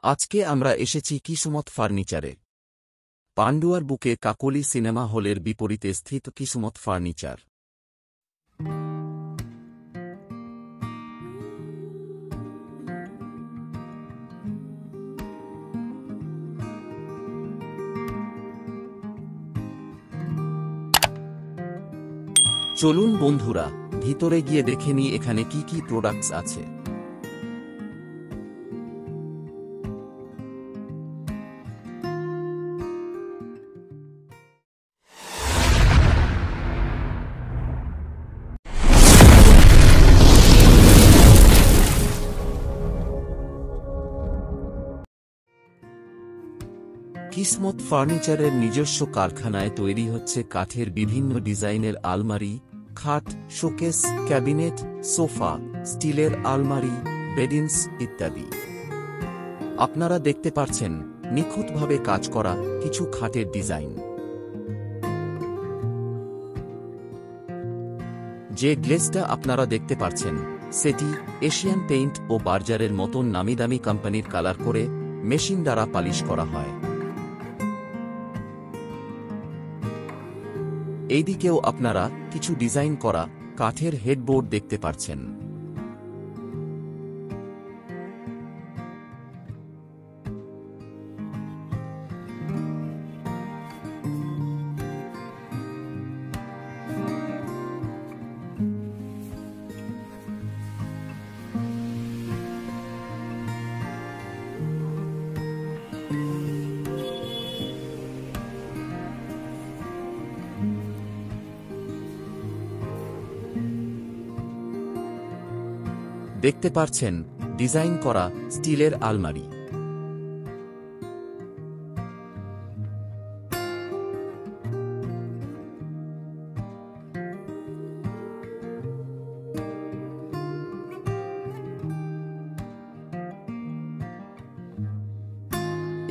আজকে আমরা এসেছি কিসমত ফার্নিচারে। পান্ডুয়ার বুকে কাকলি সিনেমা হলের বিপরীতে স্থিত কিসমত ফার্নিচার। চলুন বন্ধুরা, ভিতরে গিয়ে দেখে নিই এখানে কি কি প্রোডাক্টস আছে। কিসমত ফার্নিচারের নিজস্ব কারখানায় তৈরি হচ্ছে কাঠের বিভিন্ন ডিজাইনের আলমারি, খাট, শোকেস, ক্যাবিনেট, সোফা, স্টিলের আলমারি, বেডিন্স ইত্যাদি। আপনারা দেখতে পাচ্ছেন নিখুঁতভাবে কাজ করা কিছু খাটের ডিজাইন। যে গ্লেজটা আপনারা দেখতে পাচ্ছেন সেটি এশিয়ান পেইন্ট ও বার্জারের মতন নামিদামি কোম্পানির কালার করে মেশিন দ্বারা পালিশ করা হয়। এইদিকেও আপনারা কিছু ডিজাইন করা কাঠের হেডবোর্ড দেখতে পাচ্ছেন। দেখতে পাচ্ছেন ডিজাইন করা স্টিলের আলমারি।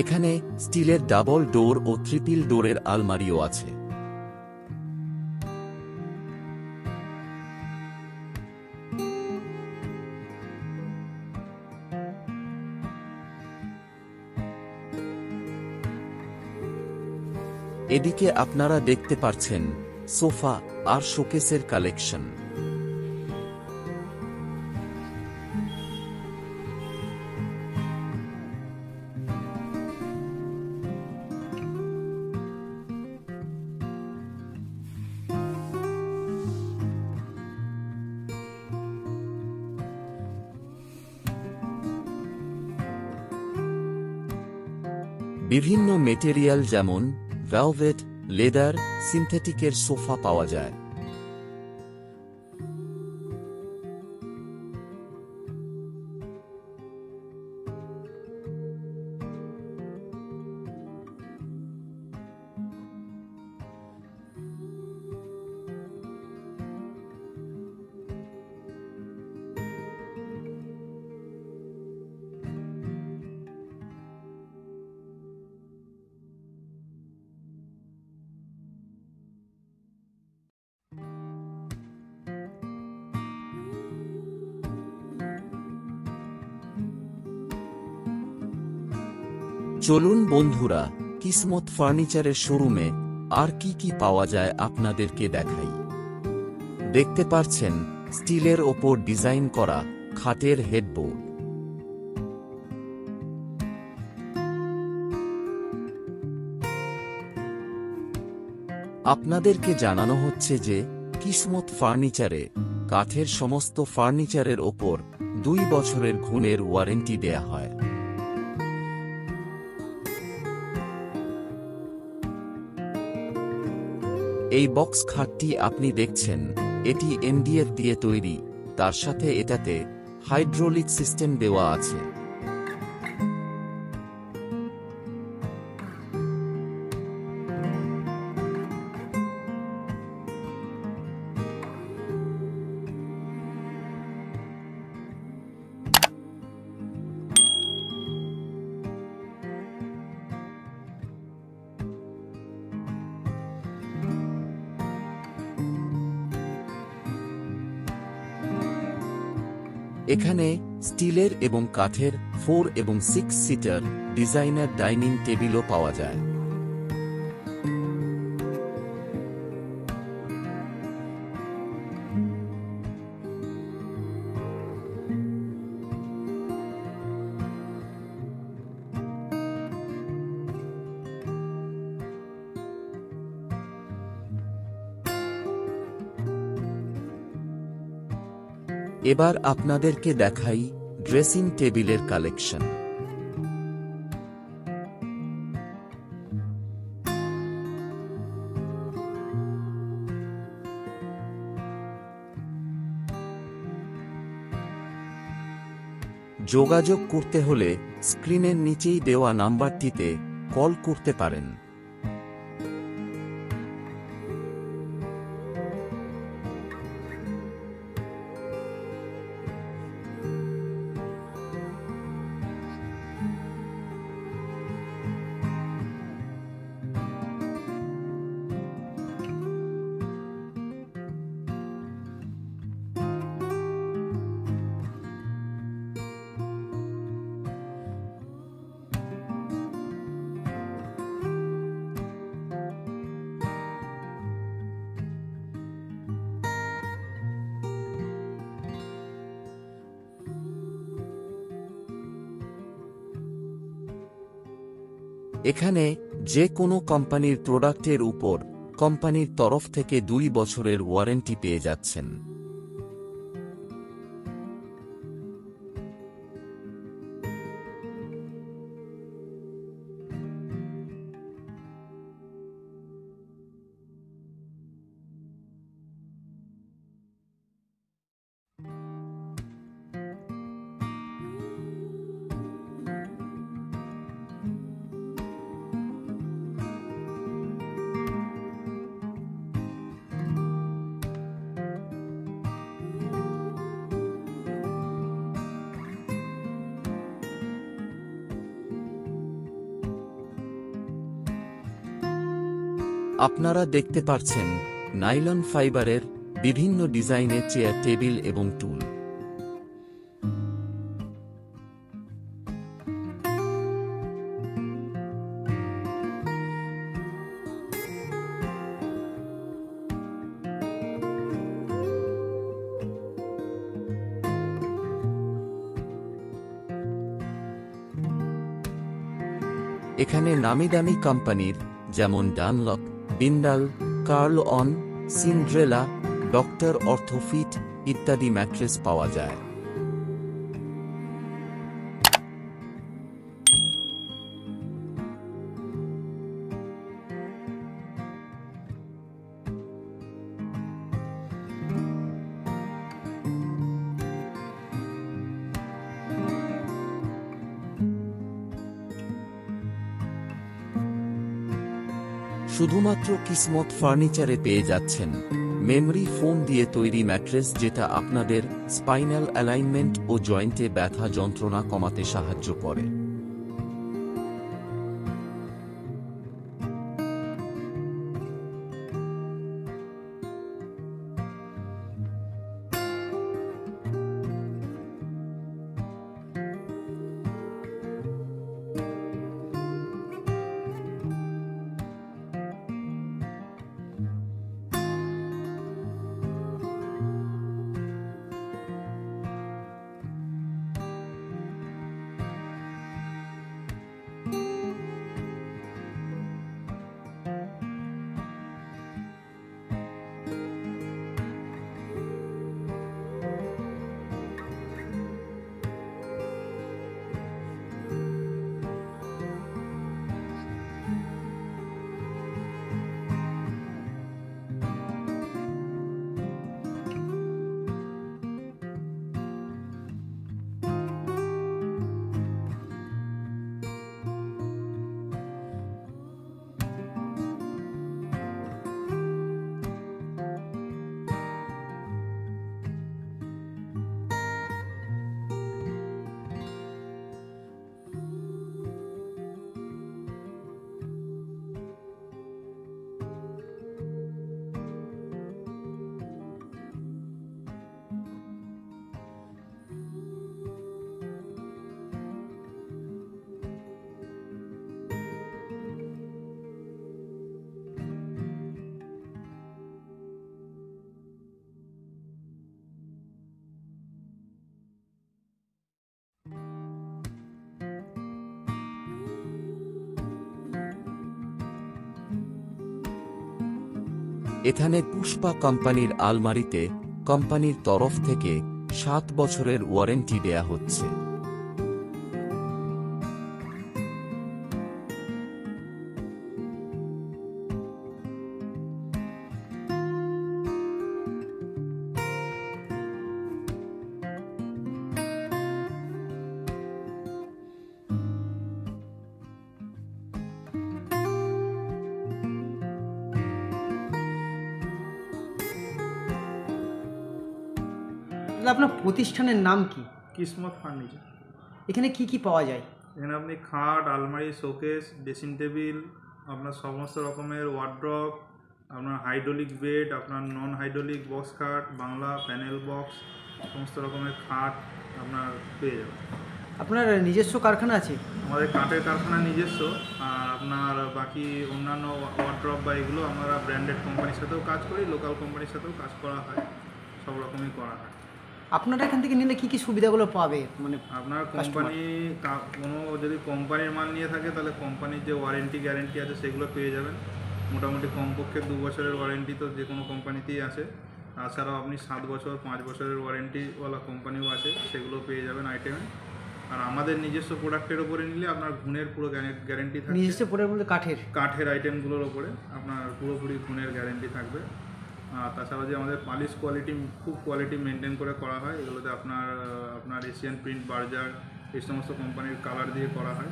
এখানে স্টিলের ডাবল ডোর ও ট্রিপল ডোরের আলমারিও আছে। এদিকে আপনারা দেখতে পাচ্ছেন সোফা আর শোকেসের কালেকশন। বিভিন্ন মেটেরিয়াল যেমন ভেলভেট, লেদার, সিনথেটিকের সোফা পাওয়া যায়। চলুন বন্ধুরা, কিসমত ফার্নিচারের শোরুমে আর কি কি পাওয়া যায় আপনাদেরকে দেখাই। দেখতে পাচ্ছেন স্টিলের ওপর ডিজাইন করা খাটের হেডবোর্ড। আপনাদেরকে জানানো হচ্ছে যে কিসমত ফার্নিচারে কাঠের সমস্ত ফার্নিচারের ওপর 2 বছরের গুণের ওয়ারেন্টি দেয়া হয়। এই বক্স খাটটি আপনি দেখছেন এটি এমডিএফ দিয়ে তৈরি, তার সাথে এটাতে হাইড্রোলিক সিস্টেম দেওয়া আছে। এখানে স্টিলের এবং কাঠের 4 এবং 6 সিটার ডিজাইনার ডাইনিং টেবিলও পাওয়া যায়। এবার আপনাদেরকে দেখাই ড্রেসিং টেবিলের কালেকশন। যোগাযোগ করতে হলে স্ক্রিনের নিচেই দেওয়া নাম্বারটিতে কল করতে পারেন। এখানে যে কোনো কোম্পানির প্রোডাক্টের উপর কোম্পানির তরফ থেকে 2 বছরের ওয়ারেন্টি পেয়ে যাচ্ছেন। আপনারা দেখতে পাচ্ছেন নাইলন ফাইবারের বিভিন্ন ডিজাইনের চেয়ার, টেবিল এবং টুল। এখানে নামিদামি কোম্পানির যেমন ডানলপ, বিন্ডাল, Kurlon, Cinderella, doctor Orthofit ইত্যাদি ম্যাট্রেস পাওয়া যায়। শুধুমাত্র কিসমত ফার্নিচারে পেয়ে যাচ্ছেন মেমরি ফোম দিয়ে তৈরি ম্যাট্রেস, যেটা আপনাদের স্পাইনাল অ্যালাইনমেন্ট ও জয়েন্টে ব্যথা যন্ত্রণা কমাতে সাহায্য করে। এখানে পুষ্পা কোম্পানির আলমারিতে কোম্পানির তরফ থেকে 7 বছরের ওয়ারেন্টি দেয়া হচ্ছে। তাহলে আপনার প্রতিষ্ঠানের নাম কি? কিসমত ফার্নিচার। এখানে কি কি পাওয়া যায়? এখানে আপনি খাট, আলমারি, শোকেস, ড্রেসিং টেবিল, আপনার সমস্ত রকমের ওয়ার্ড্রপ, আপনার হাইড্রোলিক বেড, আপনার নন হাইড্রোলিক বক্স খাট, বাংলা প্যানেল বক্স, সমস্ত রকমের খাট আপনার পেয়ে যাবেন। আপনার নিজস্ব কারখানা আছে? আমাদের কাঠের কারখানা নিজস্ব, আর আপনার বাকি অন্যান্য ওয়ার্ড্রপ বা এগুলো আমরা ব্র্যান্ডেড কোম্পানির সাথেও কাজ করি, লোকাল কোম্পানির সাথেও কাজ করা হয়, সব রকমই করা হয়। আপনারা এখান থেকে নিলে কি কি সুবিধাগুলো পাবে? মানে আপনার কোম্পানি কোনো যদি কোম্পানির মাল নিয়ে থাকে তাহলে কোম্পানির যে ওয়ারেন্টি গ্যারেন্টি আছে সেগুলো পেয়ে যাবেন। মোটামুটি কমপক্ষে 2 বছরের ওয়ারেন্টি তো যে কোনো কোম্পানিতেই আছে। তাছাড়াও আপনি 7 বছর 5 বছরের ওয়ারেন্টিওয়ালা কোম্পানিও আছে, সেগুলো পেয়ে যাবেন আইটেমে। আর আমাদের নিজস্ব প্রোডাক্টের ওপরে নিলে আপনার গুণের পুরো গ্যারেন্টি থাকবে। নিজস্ব প্রোডাক্ট বলতে কাঠের আইটেমগুলোর ওপরে আপনার পুরোপুরি গুণের গ্যারেন্টি থাকবে। আর তাছাড়া যে আমাদের পালিশ খুব কোয়ালিটি মেনটেন করে করা হয়, এগুলোতে আপনার এশিয়ান প্রিন্ট, বার্জার, এই সমস্ত কোম্পানির কালার দিয়ে করা হয়।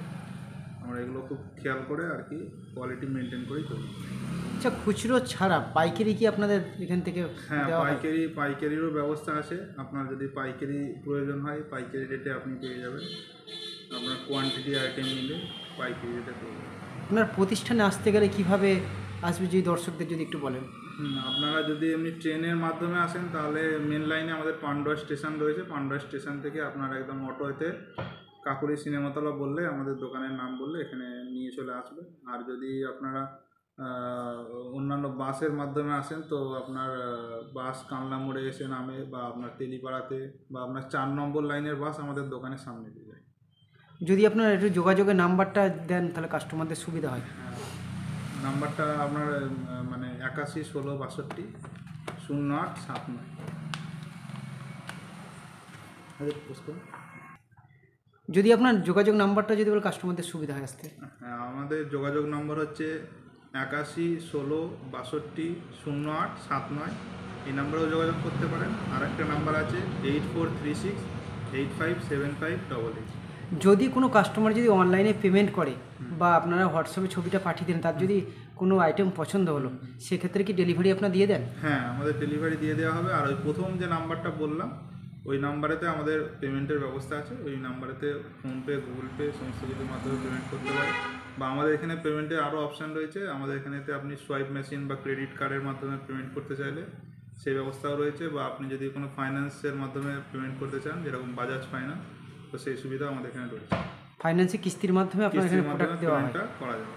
আমরা এগুলো খুব খেয়াল করে আর কি কোয়ালিটি মেনটেন করেই করি। আচ্ছা, খুচরো ছাড়া পাইকারি কি আপনাদের এখান থেকে? হ্যাঁ, পাইকারিরও ব্যবস্থা আছে। আপনার যদি পাইকারি প্রয়োজন হয় পাইকারি রেটে আপনি পেয়ে যাবেন। আপনার কোয়ান্টিটি আইটেম নিলে পাইকারি রেটে পেয়ে যাবেন। আপনার প্রতিষ্ঠানে আসতে গেলে কিভাবে আসবে যদি দর্শকদের যদি একটু বলেন? আপনারা যদি এমনি ট্রেনের মাধ্যমে আসেন তাহলে মেন লাইনে আমাদের পান্ডুয়া স্টেশন রয়েছে। পান্ডুয়া স্টেশন থেকে আপনারা একদম অটোতে কাকুরি সিনেমাতলা বললে, আমাদের দোকানের নাম বললে এখানে নিয়ে চলে আসবে। আর যদি আপনারা অন্যান্য বাসের মাধ্যমে আসেন তো আপনার বাস কানলা মোড়ে এসে নামে, বা আপনার তেলিপাড়াতে, বা আপনার 4 নম্বর লাইনের বাস আমাদের দোকানের সামনে দিয়ে যায়। যদি আপনার একটু যোগাযোগের নাম্বারটা দেন তাহলে কাস্টমারদের সুবিধা হয়। নাম্বারটা আপনার মানে 81 16 62 08 79। যদি আপনার যোগাযোগ নাম্বারটা যদি বলে কাস্টমারদের সুবিধা হয় আসতে। হ্যাঁ, আমাদের যোগাযোগ নম্বর হচ্ছে 81 16 62 08 79। এই নাম্বারেও যোগাযোগ করতে পারেন। আর একটা নাম্বার আছে 8436 857588। যদি কোনো কাস্টমার যদি অনলাইনে পেমেন্ট করে বা আপনারা হোয়াটসঅ্যাপে ছবিটা পাঠিয়ে দেন, তার যদি কোনো আইটেম পছন্দ হলো সেক্ষেত্রে কি ডেলিভারি আপনারা দিয়ে দেন? হ্যাঁ, আমাদের ডেলিভারি দিয়ে দেওয়া হবে। আর ওই প্রথম যে নাম্বারটা বললাম ওই নাম্বারেতে আমাদের পেমেন্টের ব্যবস্থা আছে। ওই নাম্বারেতে ফোনপে, গুগল পে সমস্ত কিছুর মাধ্যমে পেমেন্ট করতে পারে। বা আমাদের এখানে পেমেন্টের আরও অপশান রয়েছে। আমাদের এখানেতে আপনি সোয়াইপ মেশিন বা ক্রেডিট কার্ডের মাধ্যমে পেমেন্ট করতে চাইলে সেই ব্যবস্থাও রয়েছে। বা আপনি যদি কোনো ফাইন্যান্সের মাধ্যমে পেমেন্ট করতে চান, যেরকম বাজাজ ফাইন্যান্স, তো সেই সুবিধাও আমাদের এখানে রয়েছে। ফাইন্যান্সে কিস্তির মাধ্যমে আপনার এখানে প্রোডাক্ট দেওয়া হয়। করা যাবে।